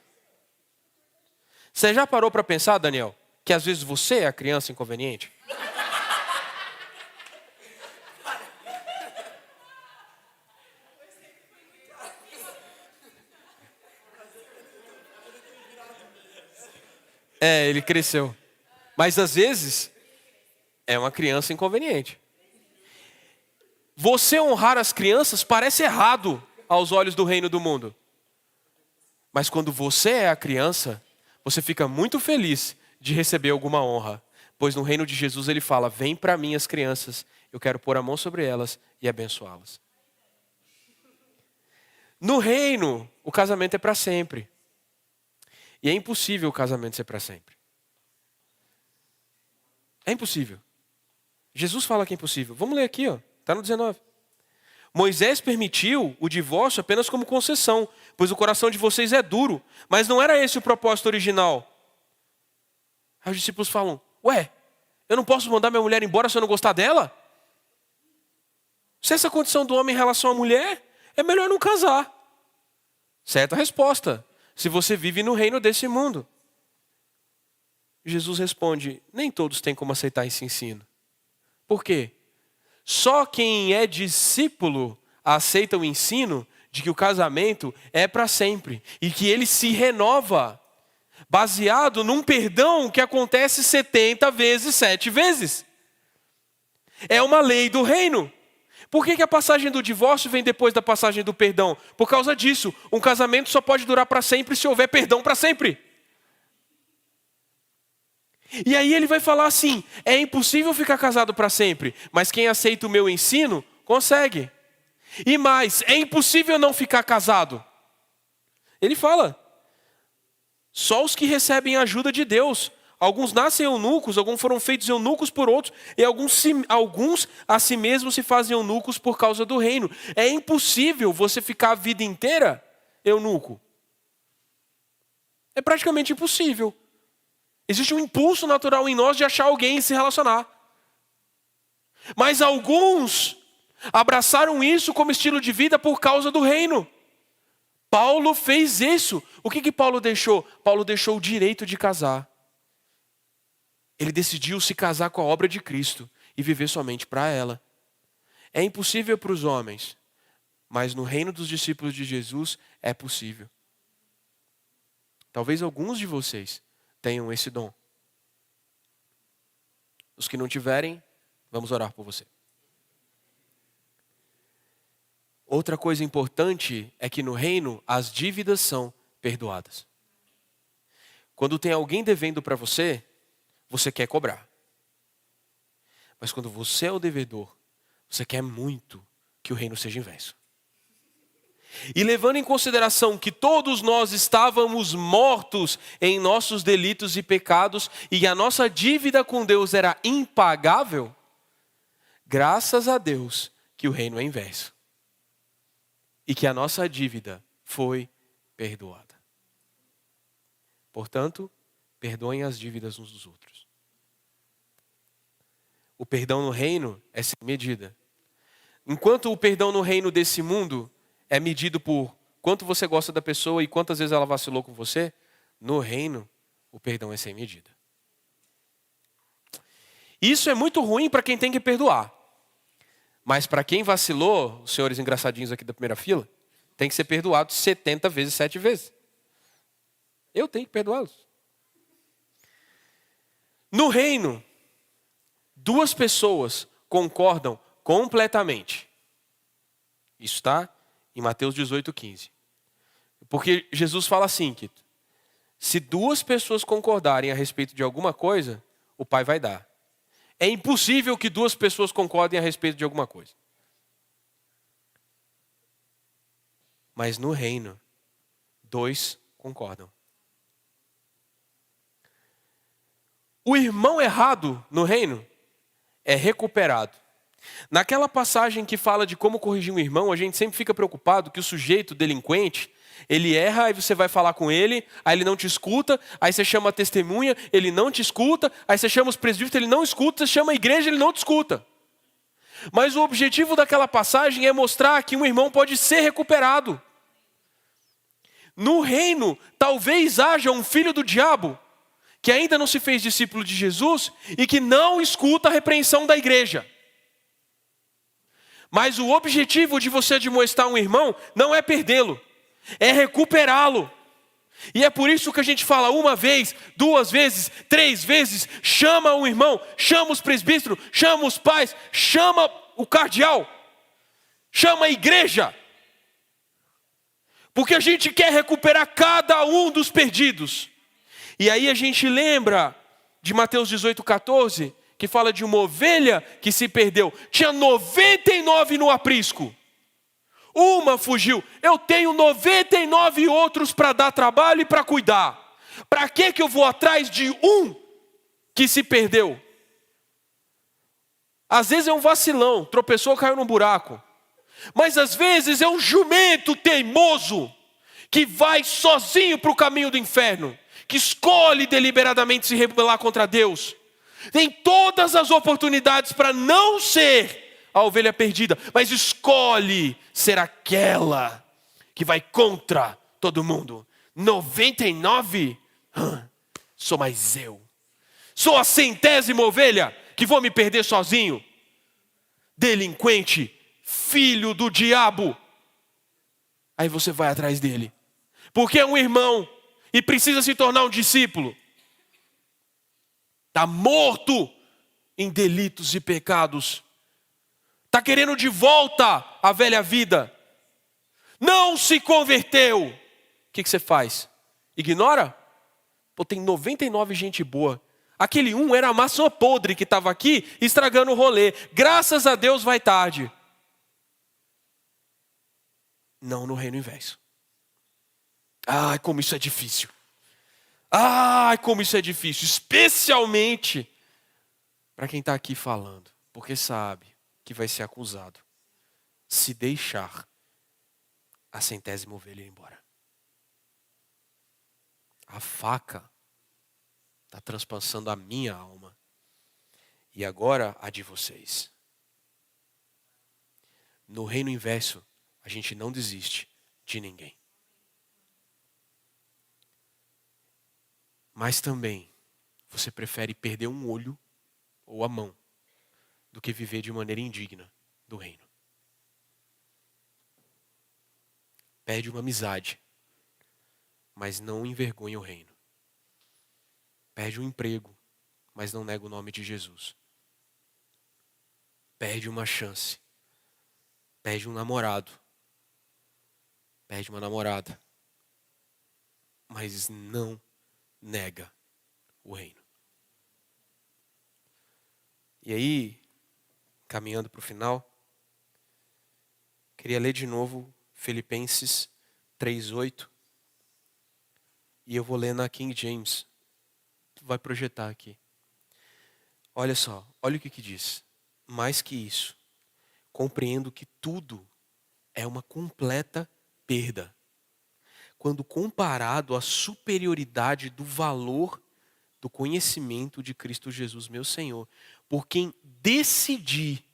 Você já parou para pensar, Daniel, que às vezes você é a criança inconveniente? É, ele cresceu. Mas às vezes é uma criança inconveniente. Você honrar as crianças parece errado aos olhos do reino do mundo. Mas quando você é a criança, você fica muito feliz de receber alguma honra. Pois no reino de Jesus ele fala: vem para mim as crianças, eu quero pôr a mão sobre elas e abençoá-las. No reino, o casamento é para sempre. E é impossível o casamento ser para sempre. É impossível. Jesus fala que é impossível. Vamos ler aqui, ó. Está no 19. Moisés permitiu o divórcio apenas como concessão, pois o coração de vocês é duro. Mas não era esse o propósito original. Aí os discípulos falam, ué, eu não posso mandar minha mulher embora se eu não gostar dela? Se essa é a condição do homem em relação à mulher, é melhor não casar. Certa resposta, se você vive no reino desse mundo. Jesus responde, nem todos têm como aceitar esse ensino. Por quê? Só quem é discípulo aceita o ensino de que o casamento é para sempre e que ele se renova, baseado num perdão que acontece 70 vezes, 7 vezes. É uma lei do reino. Por que a passagem do divórcio vem depois da passagem do perdão? Por causa disso, um casamento só pode durar para sempre se houver perdão para sempre. E aí ele vai falar assim, é impossível ficar casado para sempre, mas quem aceita o meu ensino, consegue. E mais, é impossível não ficar casado. Ele fala, só os que recebem a ajuda de Deus. Alguns nascem eunucos, alguns foram feitos eunucos por outros, e alguns a si mesmos se fazem eunucos por causa do reino. É impossível você ficar a vida inteira eunuco. É praticamente impossível. Existe um impulso natural em nós de achar alguém e se relacionar. Mas alguns abraçaram isso como estilo de vida por causa do reino. Paulo fez isso. O que Paulo deixou? Paulo deixou o direito de casar. Ele decidiu se casar com a obra de Cristo e viver somente para ela. É impossível para os homens, mas no reino dos discípulos de Jesus é possível. Talvez alguns de vocês tenham esse dom. Os que não tiverem, vamos orar por você. Outra coisa importante é que no reino as dívidas são perdoadas. Quando tem alguém devendo para você, você quer cobrar. Mas quando você é o devedor, você quer muito que o reino seja inverso. E levando em consideração que todos nós estávamos mortos em nossos delitos e pecados e a nossa dívida com Deus era impagável, graças a Deus que o reino é inverso. E que a nossa dívida foi perdoada. Portanto, perdoem as dívidas uns dos outros. O perdão no reino é sem medida. Enquanto o perdão no reino desse mundo é medido por quanto você gosta da pessoa e quantas vezes ela vacilou com você, no reino o perdão é sem medida. Isso é muito ruim para quem tem que perdoar. Mas para quem vacilou, os senhores engraçadinhos aqui da primeira fila, tem que ser perdoado 70 vezes, 7 vezes. Eu tenho que perdoá-los. No reino, 2 pessoas concordam completamente. Isso está em Mateus 18:15. Porque Jesus fala assim, Quito, se 2 pessoas concordarem a respeito de alguma coisa, o Pai vai dar. É impossível que 2 pessoas concordem a respeito de alguma coisa. Mas no reino, 2 concordam. O irmão errado no reino é recuperado. Naquela passagem que fala de como corrigir um irmão, a gente sempre fica preocupado que o sujeito delinquente, ele erra, aí você vai falar com ele, aí ele não te escuta, aí você chama a testemunha, ele não te escuta, aí você chama os presbíteros, ele não escuta, você chama a igreja, ele não te escuta. Mas o objetivo daquela passagem é mostrar que um irmão pode ser recuperado. No reino, talvez haja um filho do diabo, que ainda não se fez discípulo de Jesus e que não escuta a repreensão da igreja. Mas o objetivo de você admoestar um irmão não é perdê-lo, é recuperá-lo. E é por isso que a gente fala 1 vez, 2 vezes, 3 vezes, chama o irmão, chama os presbíteros, chama os pais, chama o cardeal, chama a igreja. Porque a gente quer recuperar cada um dos perdidos. E aí a gente lembra de Mateus 18:14, que fala de uma ovelha que se perdeu. Tinha 99 no aprisco. Uma fugiu. Eu tenho 99 outros para dar trabalho e para cuidar. Para que eu vou atrás de um que se perdeu? Às vezes é um vacilão, tropeçou, caiu num buraco. Mas às vezes é um jumento teimoso que vai sozinho para o caminho do inferno, que escolhe deliberadamente se rebelar contra Deus. Tem todas as oportunidades para não ser a ovelha perdida, mas escolhe ser aquela que vai contra todo mundo. 99, sou mais eu. Sou a 100ª ovelha que vou me perder sozinho. Delinquente, filho do diabo. Aí você vai atrás dele. Porque é um irmão e precisa se tornar um discípulo. Está morto em delitos e pecados. Está querendo de volta a velha vida. Não se converteu. O que você faz? Ignora? Pô, tem 99 gente boa. Aquele um era a maçã podre que estava aqui estragando o rolê. Graças a Deus vai tarde. Não no reino inverso. Ai, como isso é difícil. Ai, como isso é difícil. Especialmente para quem está aqui falando. Porque sabe que vai ser acusado. Se deixar a 100ª ovelha ir embora. A faca está transpassando a minha alma. E agora a de vocês. No reino inverso, a gente não desiste de ninguém. Mas também, você prefere perder um olho ou a mão do que viver de maneira indigna do reino. Perde uma amizade, mas não envergonha o reino. Perde um emprego, mas não nega o nome de Jesus. Perde uma chance. Perde um namorado. Perde uma namorada. Mas não nega o reino. E aí, caminhando para o final, queria ler de novo Filipenses 3:8. E eu vou ler na King James. Tu vai projetar aqui. Olha só, olha o que diz. Mais que isso, compreendo que tudo é uma completa perda quando comparado à superioridade do valor do conhecimento de Cristo Jesus, meu Senhor, por quem decidi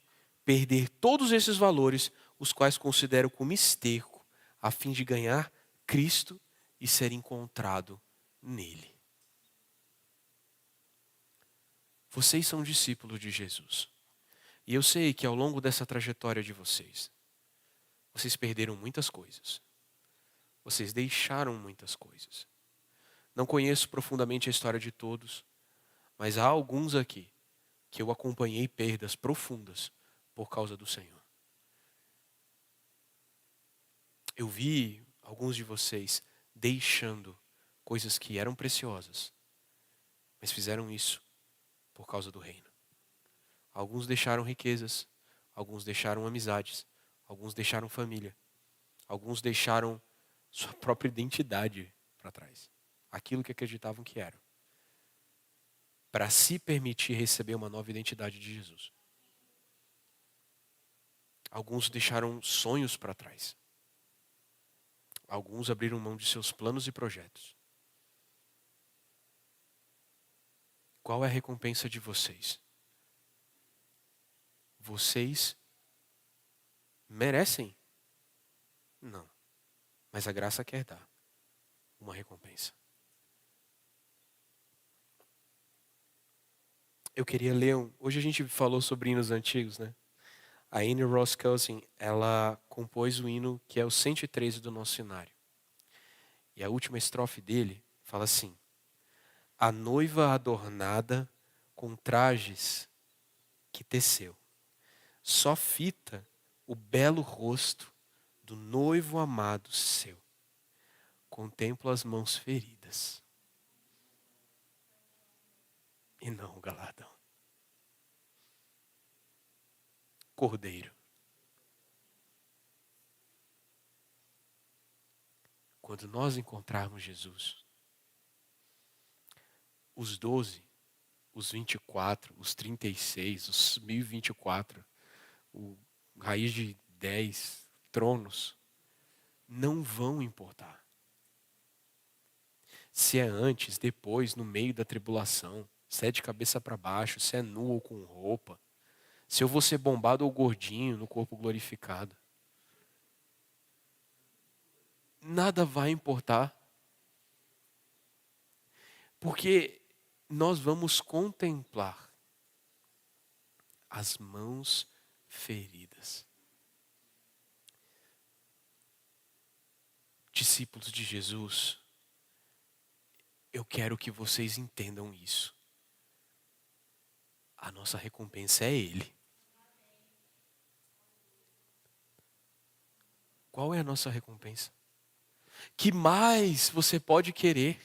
perder todos esses valores, os quais considero como esterco, a fim de ganhar Cristo e ser encontrado nele. Vocês são discípulos de Jesus. E eu sei que ao longo dessa trajetória de vocês perderam muitas coisas. Vocês deixaram muitas coisas. Não conheço profundamente a história de todos, mas há alguns aqui que eu acompanhei perdas profundas por causa do Senhor. Eu vi alguns de vocês deixando coisas que eram preciosas, mas fizeram isso por causa do reino. Alguns deixaram riquezas, alguns deixaram amizades, alguns deixaram família, alguns deixaram sua própria identidade para trás. Aquilo que acreditavam que eram. Para se permitir receber uma nova identidade de Jesus. Alguns deixaram sonhos para trás. Alguns abriram mão de seus planos e projetos. Qual é a recompensa de vocês? Vocês merecem? Não. Mas a graça quer dar uma recompensa. Eu queria ler hoje a gente falou sobre hinos antigos, né? A Anne Ross Cousins, ela compôs o hino que é o 113 do nosso cenário. E a última estrofe dele fala assim: a noiva adornada com trajes que teceu, só fita o belo rosto do noivo amado seu. Contemplo as mãos feridas e não o galardão. Cordeiro. Quando nós encontrarmos Jesus, os 12, os 24, os 36, os 1024, o raiz de 10 tronos, não vão importar. se é antes, depois, no meio da tribulação, se é de cabeça para baixo, se é nu ou com roupa, se eu vou ser bombado ou gordinho no corpo glorificado. Nada vai importar. Porque nós vamos contemplar as mãos feridas. Discípulos de Jesus, eu quero que vocês entendam isso. A nossa recompensa é Ele. Qual é a nossa recompensa? Que mais você pode querer?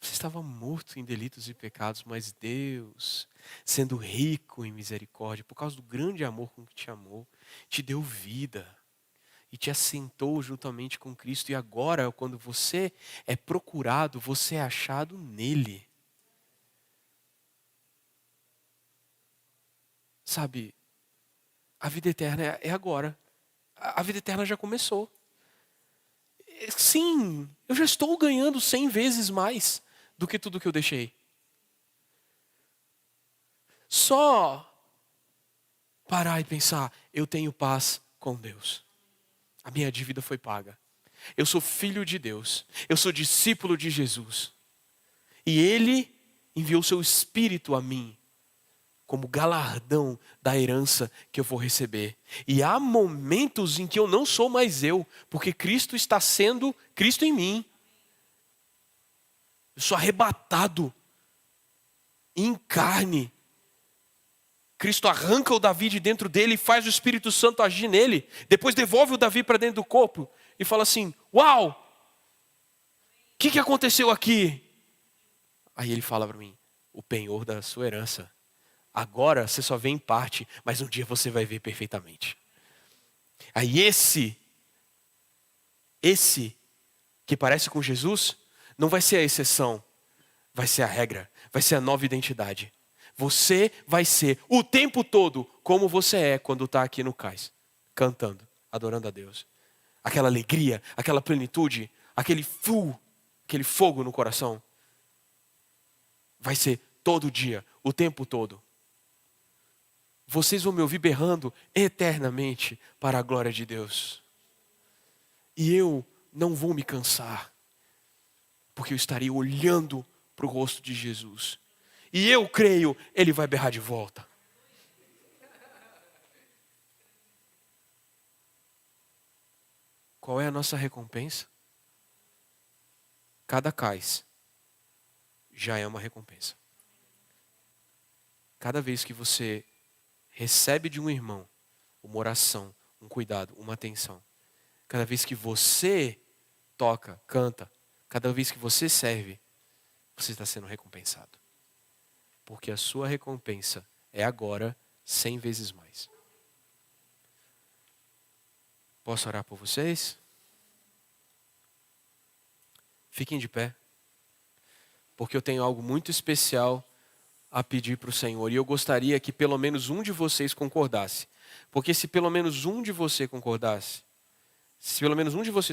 Você estava morto em delitos e pecados, mas Deus, sendo rico em misericórdia, por causa do grande amor com que te amou, te deu vida e te assentou juntamente com Cristo. E agora, quando você é procurado, você é achado nele. Sabe, a vida eterna é agora. A vida eterna já começou. Sim, eu já estou ganhando 100 vezes mais do que tudo que eu deixei. Só parar e pensar, eu tenho paz com Deus. A minha dívida foi paga. Eu sou filho de Deus. Eu sou discípulo de Jesus. E Ele enviou seu Espírito a mim como galardão da herança que eu vou receber. E há momentos em que eu não sou mais eu, porque Cristo está sendo Cristo em mim. Eu sou arrebatado em carne. Cristo arranca o Davi de dentro dele e faz o Espírito Santo agir nele. Depois devolve o Davi para dentro do corpo e fala assim, uau, o que aconteceu aqui? Aí ele fala para mim, o penhor da sua herança. Agora você só vê em parte, mas um dia você vai ver perfeitamente. Aí esse que parece com Jesus, não vai ser a exceção, vai ser a regra, vai ser a nova identidade. Você vai ser o tempo todo como você é quando está aqui no cais, cantando, adorando a Deus. Aquela alegria, aquela plenitude, aquele fogo no coração. Vai ser todo dia, o tempo todo. Vocês vão me ouvir berrando eternamente para a glória de Deus. E eu não vou me cansar, porque eu estarei olhando para o rosto de Jesus. E eu creio, Ele vai berrar de volta. Qual é a nossa recompensa? Cada cais já é uma recompensa. Cada vez que você recebe de um irmão uma oração, um cuidado, uma atenção. Cada vez que você toca, canta, cada vez que você serve, você está sendo recompensado. Porque a sua recompensa é agora 100 vezes mais. Posso orar por vocês? Fiquem de pé. Porque eu tenho algo muito especial a pedir para o Senhor. E eu gostaria que pelo menos um de vocês concordasse. Porque se pelo menos um de vocês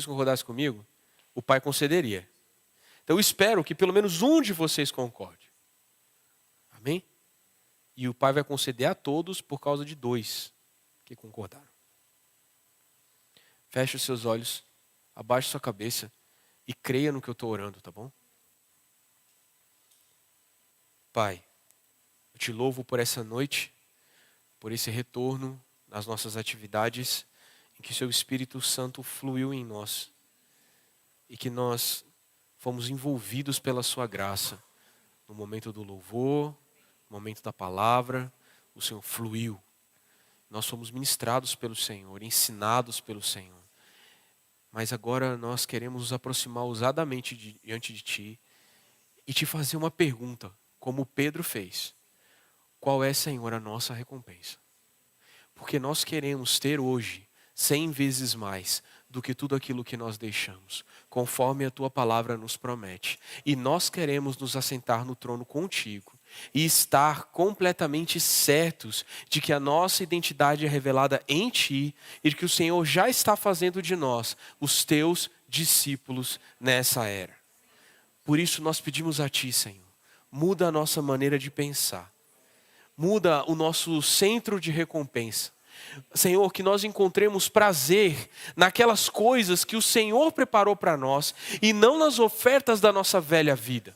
concordasse, comigo, o Pai concederia. Então eu espero que pelo menos um de vocês concorde. Amém? E o Pai vai conceder a todos por causa de 2 que concordaram. Feche os seus olhos, abaixe sua cabeça e creia no que eu estou orando, tá bom? Pai, eu te louvo por essa noite, por esse retorno nas nossas atividades, em que seu Espírito Santo fluiu em nós e que nós fomos envolvidos pela sua graça. No momento do louvor, no momento da palavra, o Senhor fluiu. Nós fomos ministrados pelo Senhor, ensinados pelo Senhor. Mas agora nós queremos nos aproximar ousadamente diante de Ti e te fazer uma pergunta, como Pedro fez. Qual é, Senhor, a nossa recompensa? Porque nós queremos ter hoje 100 vezes mais do que tudo aquilo que nós deixamos, conforme a Tua palavra nos promete. E nós queremos nos assentar no trono contigo e estar completamente certos de que a nossa identidade é revelada em Ti e de que o Senhor já está fazendo de nós os Teus discípulos nessa era. Por isso nós pedimos a Ti, Senhor, muda a nossa maneira de pensar. Muda o nosso centro de recompensa. Senhor, que nós encontremos prazer naquelas coisas que o Senhor preparou para nós e não nas ofertas da nossa velha vida.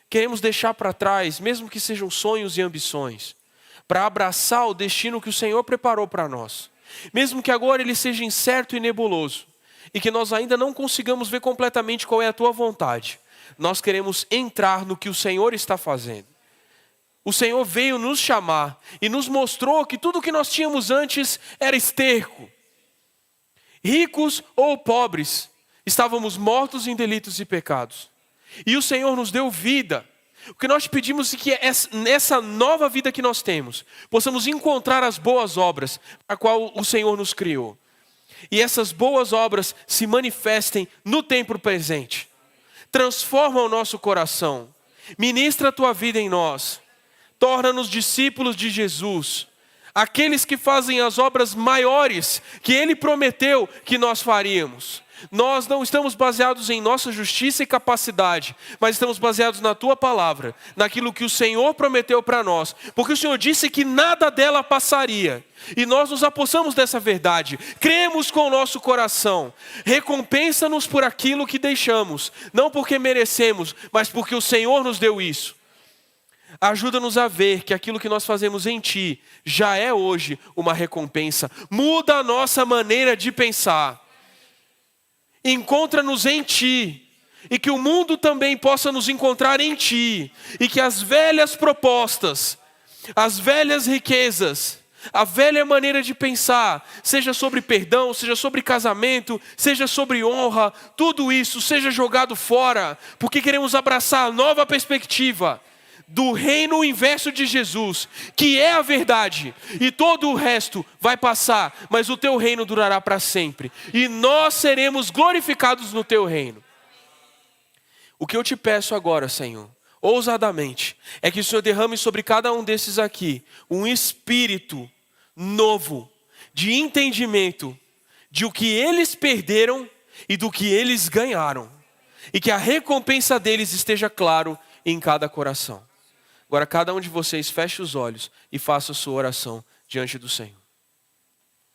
Queremos deixar para trás, mesmo que sejam sonhos e ambições, para abraçar o destino que o Senhor preparou para nós. Mesmo que agora ele seja incerto e nebuloso, e que nós ainda não consigamos ver completamente qual é a Tua vontade, nós queremos entrar no que o Senhor está fazendo. O Senhor veio nos chamar e nos mostrou que tudo o que nós tínhamos antes era esterco. Ricos ou pobres, estávamos mortos em delitos e pecados. E o Senhor nos deu vida. O que nós pedimos é que nessa nova vida que nós temos, possamos encontrar as boas obras para a qual o Senhor nos criou. E essas boas obras se manifestem no tempo presente. Transforma o nosso coração. Ministra a Tua vida em nós. Torna-nos discípulos de Jesus. Aqueles que fazem as obras maiores que Ele prometeu que nós faríamos. Nós não estamos baseados em nossa justiça e capacidade, mas estamos baseados na Tua palavra, naquilo que o Senhor prometeu para nós. Porque o Senhor disse que nada dela passaria. E nós nos apossamos dessa verdade. Cremos com o nosso coração. Recompensa-nos por aquilo que deixamos. Não porque merecemos, mas porque o Senhor nos deu isso. Ajuda-nos a ver que aquilo que nós fazemos em Ti já é hoje uma recompensa. Muda a nossa maneira de pensar. Encontra-nos em Ti. E que o mundo também possa nos encontrar em Ti. E que as velhas propostas, as velhas riquezas, a velha maneira de pensar, seja sobre perdão, seja sobre casamento, seja sobre honra, tudo isso seja jogado fora. Porque queremos abraçar a nova perspectiva do reino inverso de Jesus, que é a verdade, e todo o resto vai passar, mas o Teu reino durará para sempre, e nós seremos glorificados no Teu reino. O que eu te peço agora, Senhor, ousadamente, é que o Senhor derrame sobre cada um desses aqui um espírito novo, de entendimento, de o que eles perderam e do que eles ganharam, e que a recompensa deles esteja claro em cada coração. Agora cada um de vocês feche os olhos e faça a sua oração diante do Senhor.